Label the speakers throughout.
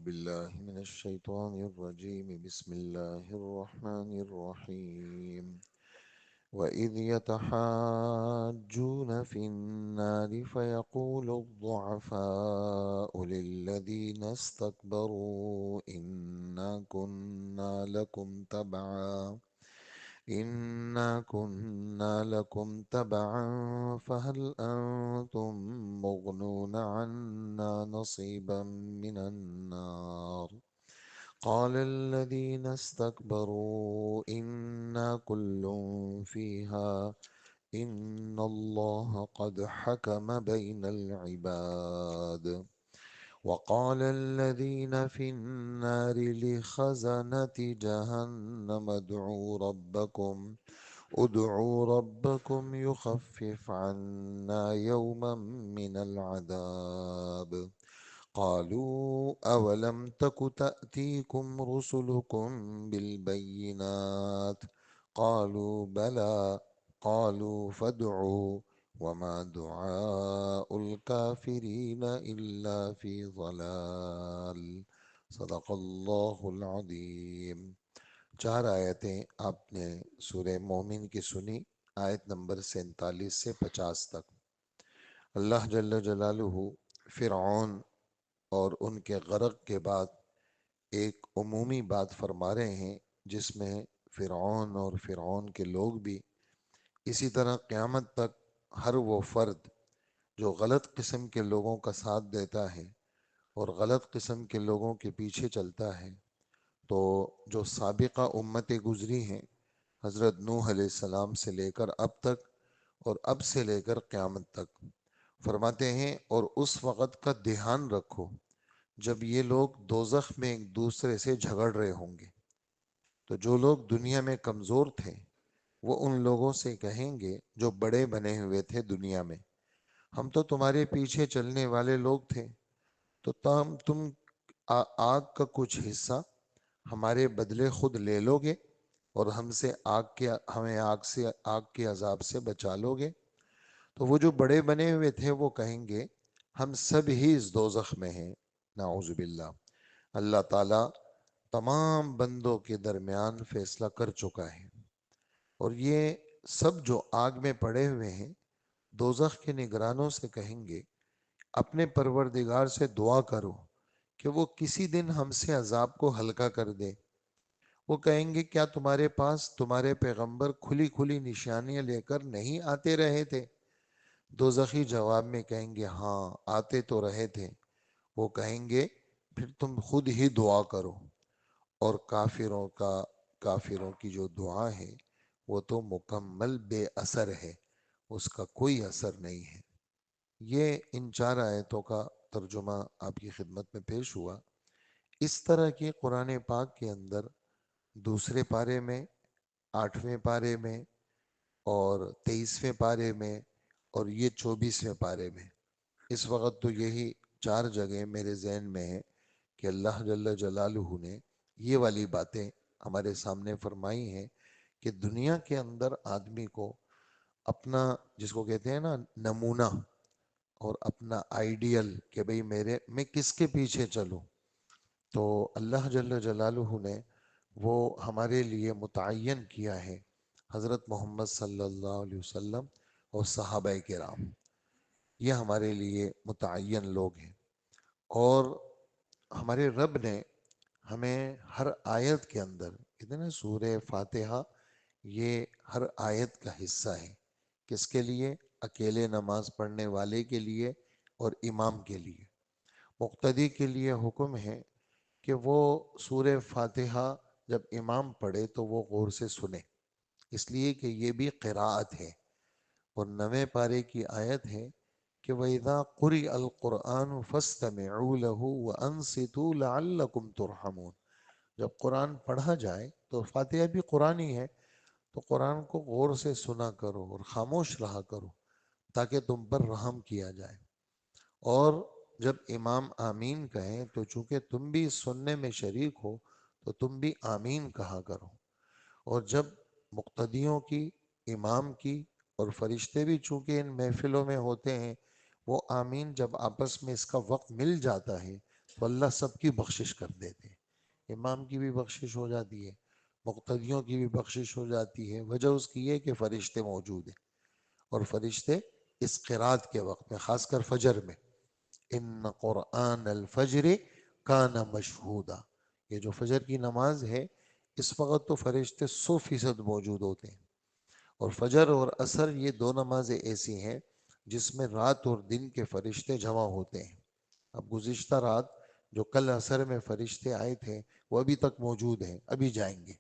Speaker 1: بالله من الشيطان الرجيم بسم الله الرحمن الرحيم وإذ يتحاجون في النار فيقول الضعفاء للذين استكبروا إنا كنا لكم تبعا فهل أنتم مغنون عنا نصيبا من النار قال الذين استكبروا إنا كل فيها إن الله قد حكم بين العباد وقال الذين في النار لخزنة جهنم ادعوا ربكم يخفف عنا يوما من العذاب قالوا أولم تك تأتيكم رسلكم بالبينات قالوا بلى قالوا فادعوا وما دعاء الكافرين إلا في ضلال صدق اللہ العظیم۔ 4 آیتیں آپ نے سورہ مومن کی سنی، آیت نمبر 47 سے 50 تک۔ اللہ جل جلالہ فرعون اور ان کے غرق کے بعد ایک عمومی بات فرما رہے ہیں، جس میں فرعون اور فرعون کے لوگ بھی، اسی طرح قیامت تک ہر وہ فرد جو غلط قسم کے لوگوں کا ساتھ دیتا ہے اور غلط قسم کے لوگوں کے پیچھے چلتا ہے، تو جو سابقہ امتیں گزری ہیں حضرت نوح علیہ السلام سے لے کر اب تک اور اب سے لے کر قیامت تک، فرماتے ہیں اور اس وقت کا دھیان رکھو جب یہ لوگ دوزخ میں ایک دوسرے سے جھگڑ رہے ہوں گے۔ تو جو لوگ دنیا میں کمزور تھے وہ ان لوگوں سے کہیں گے جو بڑے بنے ہوئے تھے دنیا میں، ہم تو تمہارے پیچھے چلنے والے لوگ تھے، تو تم آگ کا کچھ حصہ ہمارے بدلے خود لے لو گے اور ہمیں آگ کے عذاب سے بچا لو گے۔ تو وہ جو بڑے بنے ہوئے تھے وہ کہیں گے ہم سب ہی اس دوزخ میں ہیں، نعوذ باللہ۔ اللہ تعالیٰ تمام بندوں کے درمیان فیصلہ کر چکا ہے، اور یہ سب جو آگ میں پڑے ہوئے ہیں دوزخ کے نگرانوں سے کہیں گے اپنے پروردگار سے دعا کرو کہ وہ کسی دن ہم سے عذاب کو ہلکا کر دے۔ وہ کہیں گے کیا تمہارے پاس تمہارے پیغمبر کھلی کھلی نشانیاں لے کر نہیں آتے رہے تھے؟ دوزخی جواب میں کہیں گے ہاں آتے تو رہے تھے۔ وہ کہیں گے پھر تم خود ہی دعا کرو، اور کافروں کی جو دعا ہے وہ تو مکمل بے اثر ہے، اس کا کوئی اثر نہیں ہے۔ یہ ان 4 آیتوں کا ترجمہ آپ کی خدمت میں پیش ہوا۔ اس طرح کی قرآن پاک کے اندر دوسرے پارے میں، 8ویں پارے میں اور 23ویں پارے میں اور یہ 24ویں پارے میں، اس وقت تو یہی 4 جگہیں میرے ذہن میں ہیں کہ اللہ جل جلالہ نے یہ والی باتیں ہمارے سامنے فرمائی ہیں کہ دنیا کے اندر آدمی کو اپنا، جس کو کہتے ہیں نا نمونہ، اور اپنا آئیڈیل کہ بھئی میں کس کے پیچھے چلوں، تو اللہ جل جلالہ نے وہ ہمارے لیے متعین کیا ہے حضرت محمد صلی اللہ علیہ وسلم اور صحابہ کرام، یہ ہمارے لیے متعین لوگ ہیں۔ اور ہمارے رب نے ہمیں ہر آیت کے اندر، کہتے ہیں نا سورہ فاتحہ یہ ہر آیت کا حصہ ہے، کس کے لیے؟ اکیلے نماز پڑھنے والے کے لیے اور امام کے لیے۔ مقتدی کے لیے حکم ہے کہ وہ سورہ فاتحہ جب امام پڑھے تو وہ غور سے سنے، اس لیے کہ یہ بھی قراءت ہے۔ اور 9ویں پارے کی آیت ہے کہ وَإِذَا قُرِئَ الْقُرْآنُ فَاسْتَمِعُوا لَهُ وَأَنصِتُوا لَعَلَّكُمْ تُرْحَمُونَ، جب قرآن پڑھا جائے تو فاتحہ بھی قرآن ہی ہے، تو قرآن کو غور سے سنا کرو اور خاموش رہا کرو تاکہ تم پر رحم کیا جائے۔ اور جب امام آمین کہیں تو چونکہ تم بھی سننے میں شریک ہو تو تم بھی آمین کہا کرو۔ اور جب مقتدیوں کی، امام کی اور فرشتے بھی چونکہ ان محفلوں میں ہوتے ہیں، وہ آمین جب آپس میں اس کا وقت مل جاتا ہے تو اللہ سب کی بخشش کر دیتے ہیں۔ امام کی بھی بخشش ہو جاتی ہے، مقتدیوں کی بھی بخشش ہو جاتی ہے۔ وجہ اس کی ہے کہ فرشتے موجود ہیں، اور فرشتے اس قرات کے وقت میں، خاص کر فجر میں، ان قرآن الفجر کان مشہودا، یہ جو فجر کی نماز ہے اس وقت تو فرشتے 100% موجود ہوتے ہیں۔ اور فجر اور عصر یہ دو نمازیں ایسی ہیں جس میں رات اور دن کے فرشتے جمع ہوتے ہیں۔ اب گزشتہ رات جو کل عصر میں فرشتے آئے تھے وہ ابھی تک موجود ہیں، ابھی جائیں گے،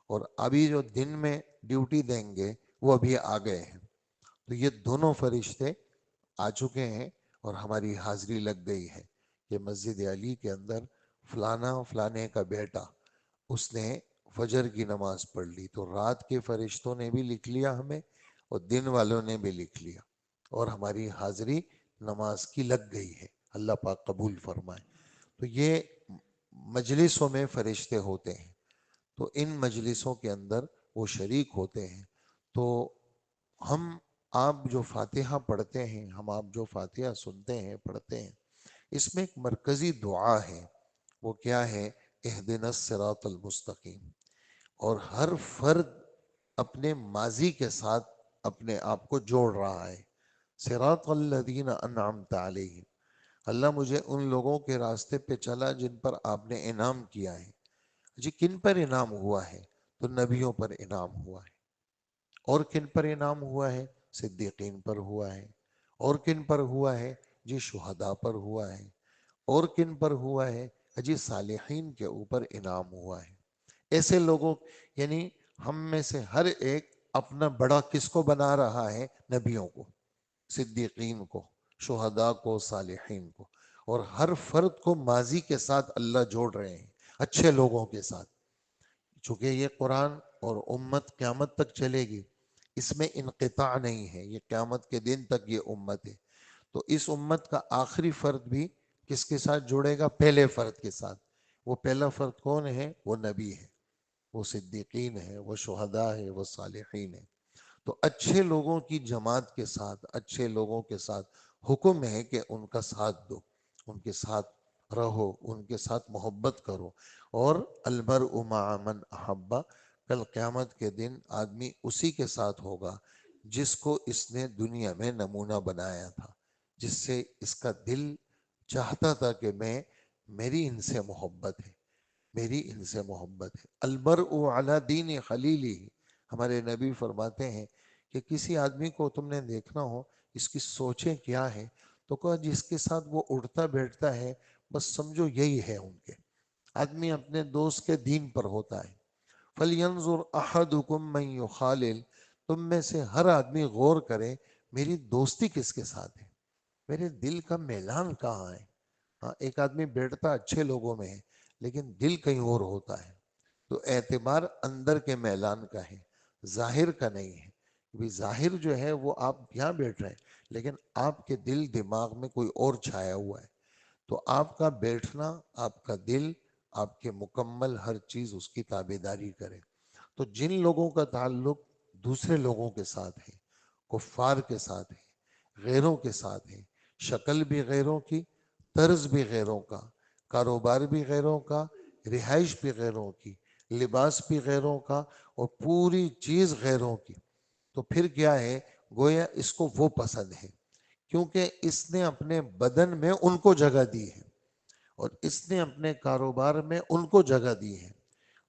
Speaker 1: اور ابھی جو دن میں ڈیوٹی دیں گے وہ ابھی آ گئے ہیں۔ تو یہ دونوں فرشتے آ چکے ہیں اور ہماری حاضری لگ گئی ہے کہ مسجد علی کے اندر فلانا فلانے کا بیٹا اس نے فجر کی نماز پڑھ لی، تو رات کے فرشتوں نے بھی لکھ لیا ہمیں اور دن والوں نے بھی لکھ لیا، اور ہماری حاضری نماز کی لگ گئی ہے۔ اللہ پاک قبول فرمائے۔ تو یہ مجلسوں میں فرشتے ہوتے ہیں، تو ان مجلسوں کے اندر وہ شریک ہوتے ہیں۔ تو ہم آپ جو فاتحہ پڑھتے ہیں، ہم آپ جو فاتحہ سنتے ہیں پڑھتے ہیں، اس میں ایک مرکزی دعا ہے، وہ کیا ہے؟ اہدنا الصراط المستقیم۔ اور ہر فرد اپنے ماضی کے ساتھ اپنے آپ کو جوڑ رہا ہے۔ صراط الذین انعمت علیہم، اللہ مجھے ان لوگوں کے راستے پہ چلا جن پر آپ نے انعام کیا ہے۔ جی کن پر انعام ہوا ہے؟ تو نبیوں پر انعام ہوا ہے۔ اور کن پر انعام ہوا ہے؟ صدیقین پر ہوا ہے۔ اور کن پر ہوا ہے؟ جی شہداء پر ہوا ہے۔ اور کن پر ہوا ہے؟ جی صالحین کے اوپر انعام ہوا ہے۔ ایسے لوگوں، یعنی ہم میں سے ہر ایک اپنا بڑا کس کو بنا رہا ہے؟ نبیوں کو، صدیقین کو، شہداء کو، صالحین کو۔ اور ہر فرد کو ماضی کے ساتھ اللہ جوڑ رہے ہیں، اچھے لوگوں کے ساتھ۔ چونکہ یہ قرآن اور امت قیامت تک چلے گی، اس میں انقطاع نہیں ہے، یہ قیامت کے دن تک یہ امت ہے۔ تو اس امت کا آخری فرد بھی کس کے ساتھ جڑے گا؟ پہلے فرد کے ساتھ۔ وہ پہلا فرد کون ہے؟ وہ نبی ہے، وہ صدیقین ہے، وہ شہداء ہے، وہ صالحین ہے۔ تو اچھے لوگوں کی جماعت کے ساتھ، اچھے لوگوں کے ساتھ حکم ہے کہ ان کا ساتھ دو، ان کے ساتھ رہو، ان کے ساتھ محبت کرو۔ اور المرء مع من احبا، کل قیامت کے دن آدمی اسی کے ساتھ ہوگا جس کو اس نے دنیا میں نمونہ بنایا تھا، جس سے اس کا دل چاہتا تھا کہ میری ان سے محبت ہے، میری ان سے محبت ہے۔ المرء علی دین خلیلہ، ہمارے نبی فرماتے ہیں کہ کسی آدمی کو تم نے دیکھنا ہو اس کی سوچیں کیا ہے، تو کہا جس کے ساتھ وہ اٹھتا بیٹھتا ہے بس سمجھو یہی ہے ان کے۔ آدمی اپنے دوست کے دین پر ہوتا ہے۔ فَلْيَنْظُرْ أَحَدُكُمْ مَنْ يُخَالِلْ، تم میں سے ہر آدمی غور کرے میری دوستی کس کے ساتھ ہے، میرے دل کا میلان کہاں ہے۔ ہاں ایک آدمی بیٹھتا اچھے لوگوں میں ہے لیکن دل کہیں اور ہوتا ہے۔ تو اعتبار اندر کے میلان کا ہے، ظاہر کا نہیں ہے۔ بھی ظاہر جو ہے وہ آپ یہاں بیٹھ رہے ہیں لیکن آپ کے دل دماغ میں کوئی اور چھایا ہوا ہے۔ تو آپ کا بیٹھنا، آپ کا دل، آپ کے مکمل ہر چیز اس کی تابعداری کرے۔ تو جن لوگوں کا تعلق دوسرے لوگوں کے ساتھ ہے، کفار کے ساتھ ہے، غیروں کے ساتھ ہے، شکل بھی غیروں کی، طرز بھی غیروں کا، کاروبار بھی غیروں کا، رہائش بھی غیروں کی، لباس بھی غیروں کا، اور پوری چیز غیروں کی، تو پھر کیا ہے؟ گویا اس کو وہ پسند ہے، کیونکہ اس نے اپنے بدن میں ان کو جگہ دی ہے، اور اس نے اپنے کاروبار میں ان کو جگہ دی ہے،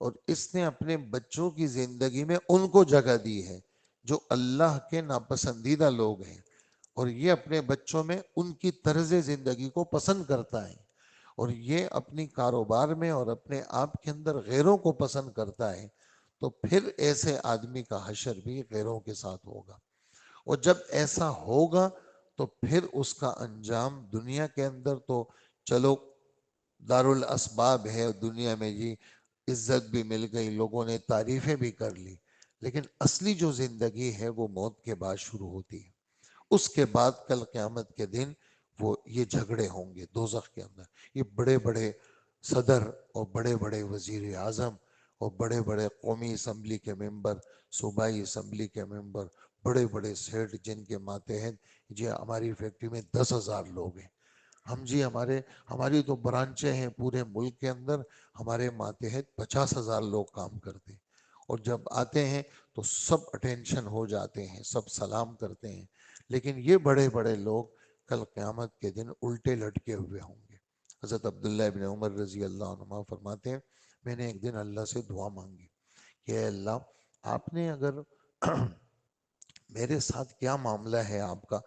Speaker 1: اور اس نے اپنے بچوں کی زندگی میں ان کو جگہ دی ہے جو اللہ کے ناپسندیدہ لوگ ہیں، اور یہ اپنے بچوں میں ان کی طرز زندگی کو پسند کرتا ہے، اور یہ اپنی کاروبار میں اور اپنے آپ کے اندر غیروں کو پسند کرتا ہے۔ تو پھر ایسے آدمی کا حشر بھی غیروں کے ساتھ ہوگا، اور جب ایسا ہوگا تو پھر اس کا انجام دنیا کے اندر تو چلو دارالاسباب ہے، دنیا میں جی عزت بھی مل گئی، لوگوں نے تعریفیں بھی کر لی، لیکن اصلی جو زندگی ہے وہ موت کے بعد شروع ہوتی ہے۔ اس کے بعد کل قیامت کے دن وہ یہ جھگڑے ہوں گے دوزخ کے اندر۔ یہ بڑے بڑے صدر اور بڑے بڑے وزیر اعظم اور بڑے بڑے قومی اسمبلی کے ممبر، صوبائی اسمبلی کے ممبر، بڑے بڑے سیٹ جن کے ماتحت جی ہماری فیکٹری میں 10,000 لوگ ہیں، ہم جی ہماری تو برانچیں ہیں پورے ملک کے اندر، ہمارے ماتحت 50,000 لوگ کام کرتے ہیں، اور جب آتے ہیں تو سب اٹینشن ہو جاتے ہیں، سب سلام کرتے ہیں، لیکن یہ بڑے بڑے لوگ کل قیامت کے دن الٹے لٹکے ہوئے ہوں گے۔ حضرت عبداللہ ابن عمر رضی اللہ عنہ فرماتے ہیں میں نے ایک دن اللہ سے دعا مانگی کہ اے اللہ، آپ نے اگر میرے ساتھ کیا معاملہ ہے آپ کا،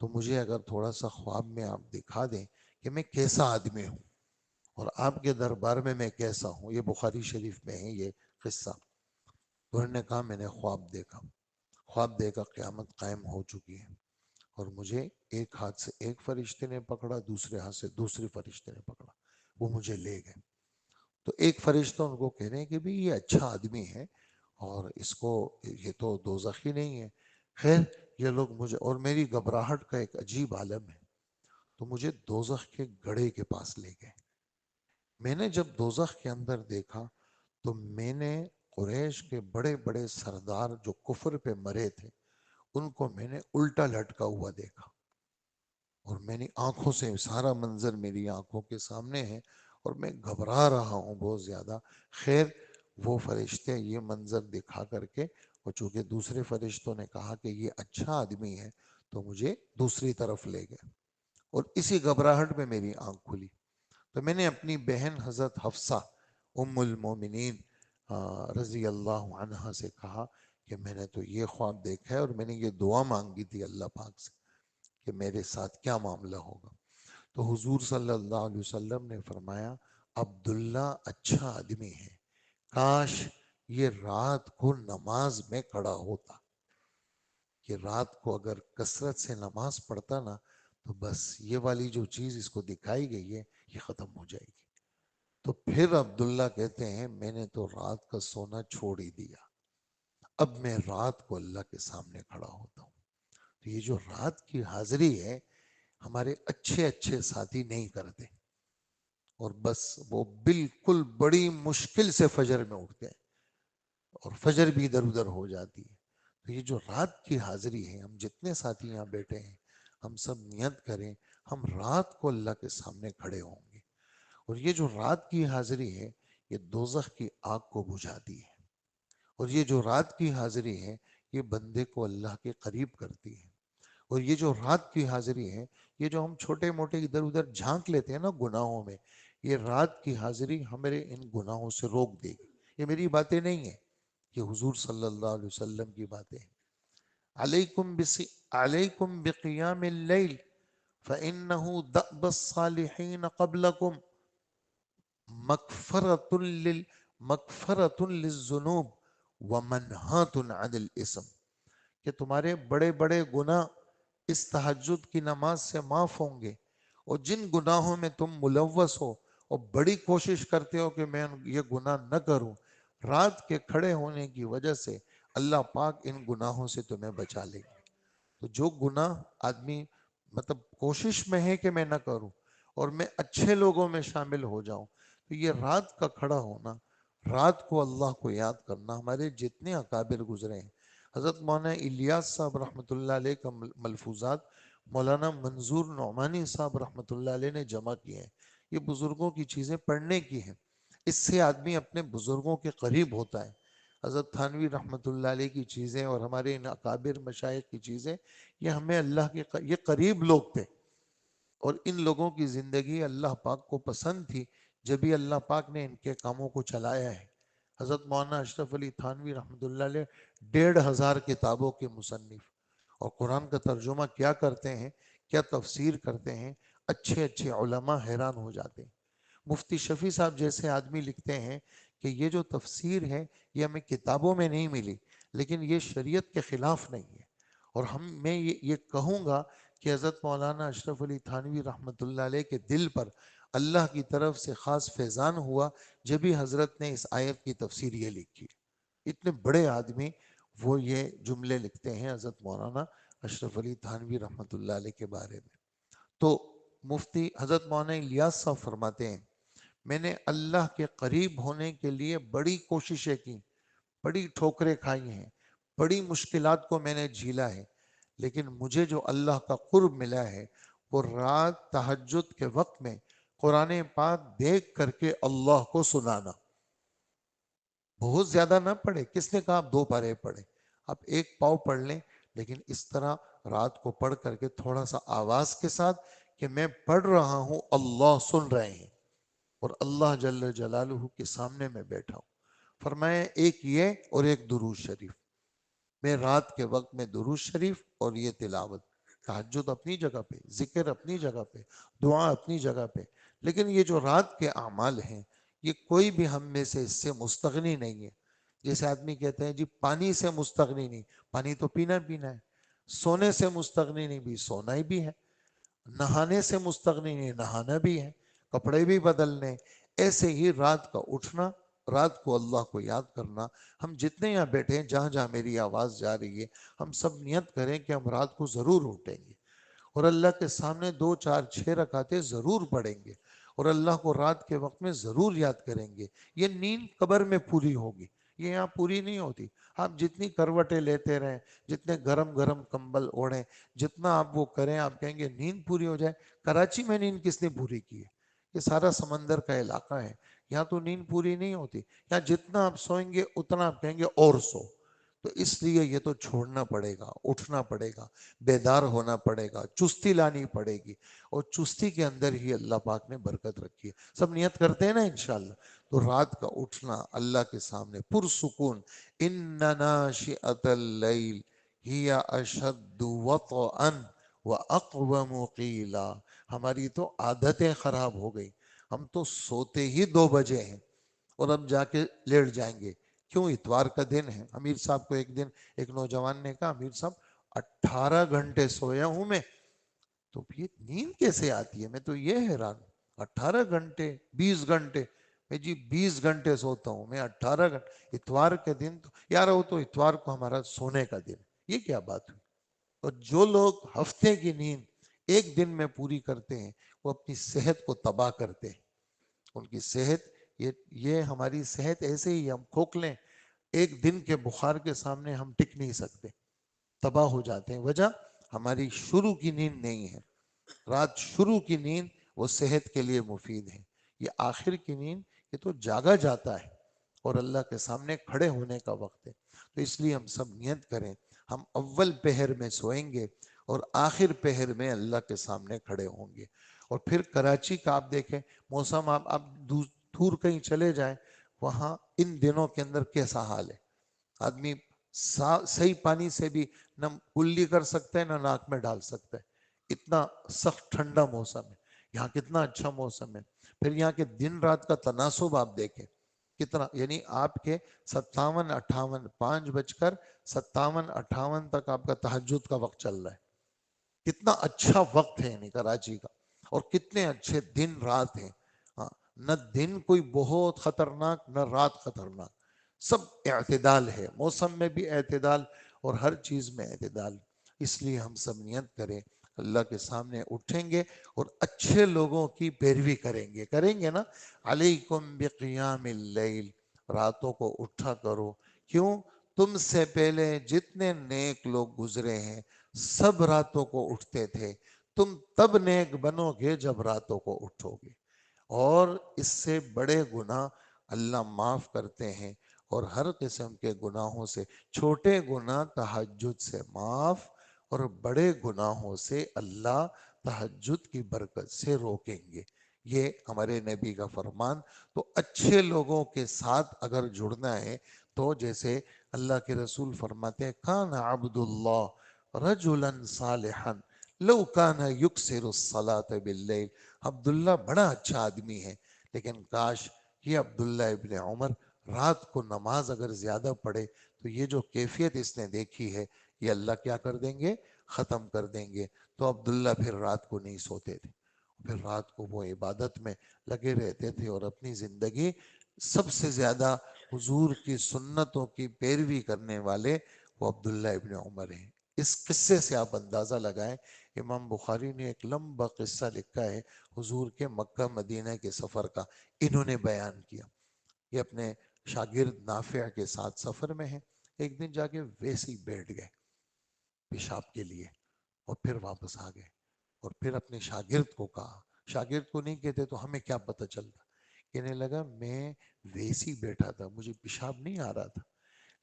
Speaker 1: تو مجھے اگر تھوڑا سا خواب میں آپ دکھا دیں کہ میں کیسا آدمی ہوں اور آپ کے دربار میں میں کیسا ہوں۔ یہ بخاری شریف میں ہے یہ قصہ۔ تو انہوں نے کہا میں نے خواب دیکھا، خواب دیکھا قیامت قائم ہو چکی ہے، اور مجھے ایک ہاتھ سے ایک فرشتے نے پکڑا، دوسرے ہاتھ سے دوسرے فرشتے نے پکڑا، وہ مجھے لے گئے۔ تو ایک فرشتہ ان کو کہہ رہے ہیں کہ بھی یہ اچھا آدمی ہے اور اس کو یہ تو دوزخی نہیں ہے۔ خیر یہ لوگ مجھے، اور میری گھبراہٹ کا ایک عجیب عالم ہے، تو مجھے دوزخ کے گڑھے کے پاس لے گئے۔ میں نے جب دوزخ کے اندر دیکھا تو میں نے قریش کے بڑے بڑے سردار جو کفر پہ مرے تھے ان کو میں نے الٹا لٹکا ہوا دیکھا، اور میں نے آنکھوں سے سارا منظر میری آنکھوں کے سامنے ہے، اور میں گھبرا رہا ہوں بہت زیادہ۔ خیر وہ فرشتے یہ منظر دکھا کر کے، اور چونکہ دوسرے فرشتوں نے کہا کہ یہ اچھا آدمی ہے، تو مجھے دوسری طرف لے گئے، اور اسی گھبراہٹ میں میری آنکھ کھلی۔ تو میں نے اپنی بہن حضرت حفصہ ام المومنین رضی اللہ عنہا سے کہا کہ میں نے تو یہ خواب دیکھا ہے، اور میں نے یہ دعا مانگی تھی اللہ پاک سے کہ میرے ساتھ کیا معاملہ ہوگا۔ تو حضور صلی اللہ علیہ وسلم نے فرمایا عبداللہ اچھا آدمی ہے، کاش یہ رات کو نماز میں کھڑا ہوتا، کہ رات کو اگر کثرت سے نماز پڑھتا نا تو بس یہ والی جو چیز اس کو دکھائی گئی ہے یہ ختم ہو جائے گی۔ تو پھر عبداللہ کہتے ہیں میں نے تو رات کا سونا چھوڑ ہی دیا، اب میں رات کو اللہ کے سامنے کھڑا ہوتا ہوں۔ تو یہ جو رات کی حاضری ہے ہمارے اچھے اچھے ساتھی نہیں کرتے، اور بس وہ بالکل بڑی مشکل سے فجر میں اٹھتے ہیں، اور فجر بھی ادھر ادھر ہو جاتی ہے۔ تو یہ جو رات کی حاضری ہے، ہم جتنے ساتھی یہاں بیٹھے ہیں ہم سب نیت کریں ہم رات کو اللہ کے سامنے کھڑے ہوں گے، اور یہ جو رات کی حاضری ہے یہ دوزخ کی آگ کو بجھاتی ہے، اور یہ جو رات کی حاضری ہے یہ بندے کو اللہ کے قریب کرتی ہے، اور یہ جو رات کی حاضری ہے، یہ جو ہم چھوٹے موٹے ادھر ادھر جھانک لیتے ہیں نا گناہوں میں، یہ رات کی حاضری ہمارے ان گناہوں سے روک دے گی۔ یہ میری باتیں نہیں ہیں، یہ حضور صلی اللہ علیہ وسلم کی باتیں ہیں۔ علیکم بقیام اللیل فإنہ دأب الصالحین قبلکم مغفرۃ للذنوب ومنہاۃ عن الاسم، کہ تمہارے بڑے بڑے گناہ اس تہجد کی نماز سے معاف ہوں گے، اور جن گناہوں میں تم ملوث ہو اور بڑی کوشش کرتے ہو کہ میں یہ گناہ نہ کروں، رات کے کھڑے ہونے کی وجہ سے اللہ پاک ان گناہوں سے تمہیں بچا لے گا۔ تو جو گناہ آدمی مطلب کوشش میں ہے کہ میں نہ کروں اور میں اچھے لوگوں میں شامل ہو جاؤں، تو یہ رات کا کھڑا ہونا، رات کو اللہ کو یاد کرنا، ہمارے جتنے اکابر گزرے ہیں، حضرت مولانا الیاس صاحب رحمۃ اللہ علیہ کا ملفوظات مولانا منظور نعمانی صاحب رحمۃ اللہ علیہ نے جمع کیے ہیں۔ یہ بزرگوں کی چیزیں پڑھنے کی ہیں، اس سے آدمی اپنے بزرگوں کے قریب ہوتا ہے۔ حضرت تھانوی رحمۃ اللہ علیہ کی چیزیں اور ہمارے ان اکابر مشائخ کی چیزیں، یہ ہمیں اللہ کے یہ قریب لوگ تھے، اور ان لوگوں کی زندگی اللہ پاک کو پسند تھی، جبھی اللہ پاک نے ان کے کاموں کو چلایا ہے۔ حضرت مولانا اشرف علی تھانوی رحمۃ اللہ علیہ 1,500 کتابوں کے مصنف، اور قرآن کا ترجمہ کیا کرتے ہیں، کیا تفسیر کرتے ہیں، اچھے اچھے علماء حیران ہو جاتے ہیں۔ مفتی شفیع صاحب جیسے آدمی لکھتے ہیں کہ یہ جو تفسیر ہے یہ ہمیں کتابوں میں نہیں ملی، لیکن یہ شریعت کے خلاف نہیں ہے، اور میں یہ کہوں گا کہ حضرت مولانا اشرف علی تھانوی رحمۃ اللہ علیہ کے دل پر اللہ کی طرف سے خاص فیضان ہوا جب ہی حضرت نے اس آیت کی تفسیر یہ لکھی۔ اتنے بڑے آدمی وہ یہ جملے لکھتے ہیں حضرت مولانا اشرف علی تھانوی رحمۃ اللہ علیہ کے بارے میں۔ تو مفتی حضرت مولانا الیاس صاحب فرماتے ہیں میں نے اللہ کے قریب ہونے کے لیے بڑی کوششیں کی، بڑی ٹھوکریں کھائی ہیں، بڑی مشکلات کو میں نے جھیلا ہے، لیکن مجھے جو اللہ کا قرب ملا ہے وہ رات تہجد کے وقت میں قرآن پاک دیکھ کر کے اللہ کو سنانا. بہت زیادہ نہ پڑھے. کس نے کہا آپ 2 پارے پڑھیں؟ آپ 1 پاؤ پڑھ لیں، لیکن اس طرح رات کو پڑھ کر کے تھوڑا سا آواز کے ساتھ کہ میں پڑھ رہا ہوں، اللہ سن رہے ہیں، اور اللہ جل جلالہ کے سامنے میں بیٹھا ہوں. فرمایا ایک یہ اور ایک درود شریف. میں رات کے وقت میں درود شریف اور یہ تلاوت، تہجد اپنی جگہ پہ، ذکر اپنی جگہ پہ، دعا اپنی جگہ پہ، لیکن یہ جو رات کے اعمال ہیں یہ کوئی بھی ہم میں سے اس سے مستغنی نہیں ہے. جیسے آدمی کہتے ہیں جی پانی سے مستغنی نہیں، پانی تو پینا پینا ہے. سونے سے مستغنی نہیں، بھی سونا ہی بھی ہے. نہانے سے مستغنی نہیں، نہانا بھی ہے، کپڑے بھی بدلنے. ایسے ہی رات کا اٹھنا، رات کو اللہ کو یاد کرنا. ہم جتنے یہاں بیٹھے ہیں، جہاں جہاں میری آواز جا رہی ہے، ہم سب نیت کریں کہ ہم رات کو ضرور اٹھیں گے اور اللہ کے سامنے 2 4 6 رکعتیں ضرور پڑھیں گے اور اللہ کو رات کے وقت میں ضرور یاد کریں گے. یہ نیند قبر میں پوری ہوگی، یہ یہاں پوری نہیں ہوتی. آپ جتنی کروٹیں لیتے رہیں، جتنے گرم گرم کمبل اوڑھیں، جتنا آپ وہ کریں، آپ کہیں گے نیند پوری ہو جائے. کراچی میں نیند کس نے پوری کی ہے؟ یہ سارا سمندر کا علاقہ ہے، یہاں تو نیند پوری نہیں ہوتی. یہاں جتنا آپ سوئیں گے اتنا آپ کہیں گے اور سو. تو اس لیے یہ تو چھوڑنا پڑے گا، اٹھنا پڑے گا، بیدار ہونا پڑے گا، چستی لانی پڑے گی. اور چستی کے اندر ہی اللہ پاک نے برکت رکھی ہے. سب نیت کرتے ہیں نا انشاءاللہ. تو رات کا اٹھنا اللہ کے سامنے پرسکون. ان ناشئۃ اللیل ہی اشد وطئا واقوم قیلا. ہماری تو عادتیں خراب ہو گئی، ہم تو سوتے ہی 2 بجے ہیں اور اب جا کے لیٹ جائیں گے. کیوں؟ اتوار کا دن ہے. امیر صاحب کو ایک دن ایک نوجوان نے کہا امیر صاحب 18 گھنٹے سویا ہوں میں، تو یہ نیند کیسے آتی ہے؟ میں تو یہ حیران ہوں. 18 گھنٹے، 20 گھنٹے. میں جی 20 گھنٹے سوتا ہوں میں، 18 گھنٹے اتوار کے دن تو یار وہ تو اتوار کو ہمارا سونے کا دن. یہ کیا بات ہوئی؟ اور جو لوگ ہفتے کی نیند ایک دن میں پوری کرتے ہیں وہ اپنی صحت کو تباہ کرتے ہیں. ان کی صحت، یہ ہماری صحت ایسے ہی، ہم کھوکھلیں، ایک دن کے بخار کے سامنے ہم ٹک نہیں سکتے، تباہ ہو جاتے ہیں. وجہ ہماری شروع کی نیند نہیں ہے. رات شروع کی نیند وہ صحت کے لیے مفید ہے. یہ آخر کی نیند یہ تو جاگا جاتا ہے اور اللہ کے سامنے کھڑے ہونے کا وقت ہے. تو اس لیے ہم سب نیت کریں ہم اول پہر میں سوئیں گے اور آخر پہر میں اللہ کے سامنے کھڑے ہوں گے. اور پھر کراچی کا آپ دیکھیں موسم، آپ دور کہیں چلے جائیں، وہاں ان دنوں کے اندر کیسا حال ہے. آدمی صحیح پانی سے بھی نہ کلی کر سکتا ہے نہ ناک میں ڈال سکتا ہے، اتنا سخت ٹھنڈا موسم ہے. یہاں کتنا اچھا موسم ہے. پھر یہاں کے دن رات کا تناسب آپ دیکھیں کتنا، یعنی آپ کے 57 58 5:57 58 تک آپ کا تہجد کا وقت چل رہا ہے. کتنا اچھا وقت ہے یعنی کراچی کا، اور کتنے اچھے دن رات ہیں. ہاں، نہ دن کوئی بہت خطرناک نہ رات خطرناک، سب اعتدال ہے. موسم میں بھی اعتدال اور ہر چیز میں اعتدال. اس لیے ہم سب نیت کریں اللہ کے سامنے اٹھیں گے اور اچھے لوگوں کی پیروی کریں گے نا. علیکم بقیام اللیل، راتوں کو اٹھا کرو. کیوں؟ تم سے پہلے جتنے نیک لوگ گزرے ہیں سب راتوں کو اٹھتے تھے. تم تب نیک بنو گے جب راتوں کو اٹھو گے. اور اس سے بڑے گناہ اللہ معاف کرتے ہیں، اور ہر قسم کے گناہوں سے، چھوٹے گناہ تہجد سے معاف، اور بڑے گناہوں سے اللہ تہجد کی برکت سے روکیں گے. یہ ہمارے نبی کا فرمان. تو اچھے لوگوں کے ساتھ اگر جڑنا ہے تو جیسے اللہ کے رسول فرماتے ہیں کان عبد اللہ رجلا صالحا لو کان یکسر الصلاة باللیل. عبداللہ بڑا اچھا آدمی ہے، لیکن کاش یہ عبداللہ ابن عمر رات کو نماز اگر زیادہ پڑھے تو یہ جو کیفیت اس نے دیکھی ہے یہ اللہ کیا کر دیں گے؟ ختم کر دیں گے. تو عبداللہ پھر رات کو نہیں سوتے تھے، پھر رات کو وہ عبادت میں لگے رہتے تھے، اور اپنی زندگی سب سے زیادہ حضور کی سنتوں کی پیروی کرنے والے وہ عبداللہ ابن عمر ہیں. اس قصے سے آپ اندازہ لگائیں. امام بخاری نے ایک لمبا قصہ لکھا ہے حضور کے مکہ مدینہ کے سفر کا، انہوں نے بیان کیا. یہ اپنے شاگرد نافع کے ساتھ سفر میں ہیں، ایک دن جا کے ویسے ہی بیٹھ گئے پیشاب کے لیے اور پھر واپس آ گئے. اور پھر اپنے شاگرد کو کہا، شاگرد کو نہیں کہتے تو ہمیں کیا پتہ چلتا، کہنے لگا میں ویسی بیٹھا تھا، مجھے پیشاب نہیں آ رہا تھا،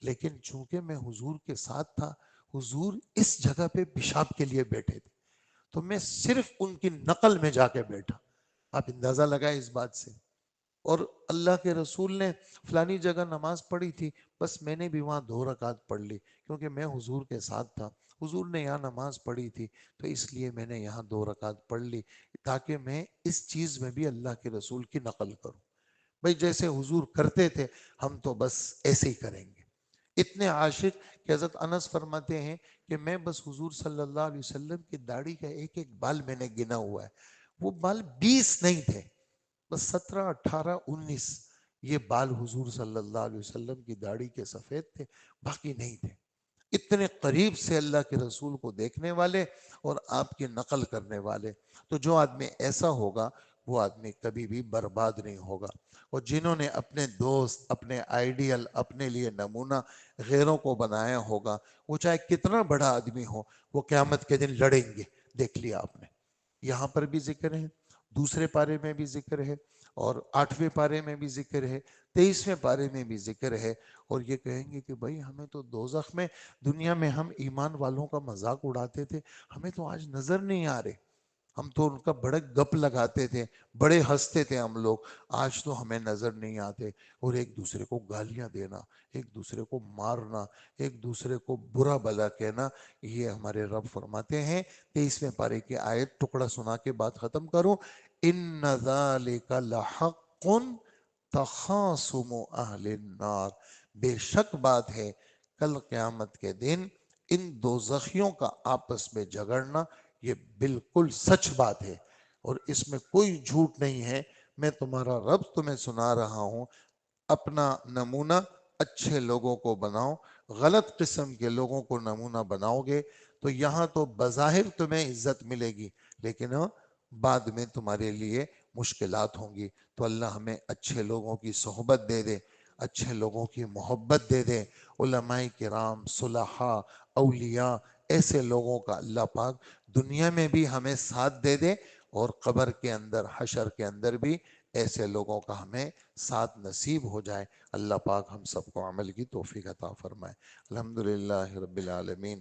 Speaker 1: لیکن چونکہ میں حضور کے ساتھ تھا، حضور اس جگہ پہ پیشاب کے لیے بیٹھے تھے، تو میں صرف ان کی نقل میں جا کے بیٹھا۔ آپ اندازہ لگائیں اس بات سے۔ اور اللہ کے رسول نے فلانی جگہ نماز پڑھی تھی، بس میں نے بھی وہاں 2 رکعت پڑھ لی، کیونکہ میں حضور کے ساتھ تھا، حضور نے یہاں نماز پڑھی تھی تو اس لیے میں نے یہاں 2 رکعت پڑھ لی، تاکہ میں اس چیز میں بھی اللہ کے رسول کی نقل کروں۔ بھئی جیسے حضور کرتے تھے ہم تو بس ایسے ہی کریں گے۔ اتنے عاشق کہ حضرت انس فرماتے ہیں کہ میں بس حضور صلی اللہ علیہ وسلم کی داڑھی کا ایک ایک بال میں نے گنا ہوا ہے، وہ بال 20 نہیں تھے، بس 17 18 19 یہ بال حضور صلی اللہ علیہ وسلم کی داڑھی کے سفید تھے، باقی نہیں تھے۔ اتنے قریب سے اللہ کے رسول کو دیکھنے والے اور آپ کی نقل کرنے والے، تو جو آدمی ایسا ہوگا وہ آدمی کبھی بھی برباد نہیں ہوگا۔ اور جنہوں نے اپنے دوست، اپنے آئیڈیل، اپنے لیے نمونہ غیروں کو بنایا ہوگا، وہ چاہے کتنا بڑا آدمی ہو، وہ قیامت کے دن لڑیں گے۔ دیکھ لیا آپ نے، یہاں پر بھی ذکر ہے، دوسرے پارے میں بھی ذکر ہے، اور 8ویں پارے میں بھی ذکر ہے، 23ویں پارے میں بھی ذکر ہے۔ اور یہ کہیں گے کہ بھائی ہمیں تو دوزخ میں، دنیا میں ہم ایمان والوں کا مذاق اڑاتے تھے، ہمیں تو آج نظر نہیں آ رہے، ہم تو ان کا بڑے گپ لگاتے تھے، بڑے ہنستے تھے ہم لوگ، آج تو ہمیں نظر نہیں آتے۔ اور ایک دوسرے کو گالیاں دینا، ایک دوسرے کو مارنا، ایک دوسرے کو برا بلا کہنا، یہ ہمارے رب فرماتے ہیں۔ 23ویں پارے کی آیت ٹکڑا سنا کے بات ختم کروں، ان ذالک لحق تخاصم اہل النار، بے شک بات ہے کل قیامت کے دن ان دوزخیوں کا آپس میں جھگڑنا یہ بالکل سچ بات ہے، اور اس میں کوئی جھوٹ نہیں ہے۔ میں تمہارا رب تمہیں سنا رہا ہوں، اپنا نمونہ اچھے لوگوں کو بناؤ، غلط قسم کے لوگوں کو نمونہ بناؤ گے تو یہاں تو بظاہر تمہیں عزت ملے گی، لیکن بعد میں تمہارے لیے مشکلات ہوں گی۔ تو اللہ ہمیں اچھے لوگوں کی صحبت دے دے، اچھے لوگوں کی محبت دے دے، علماء کرام، صلحاء، اولیاء، ایسے لوگوں کا اللہ پاک دنیا میں بھی ہمیں ساتھ دے دے، اور قبر کے اندر، حشر کے اندر بھی ایسے لوگوں کا ہمیں ساتھ نصیب ہو جائے۔ اللہ پاک ہم سب کو عمل کی توفیق عطا فرمائے۔ الحمدللہ رب العالمین۔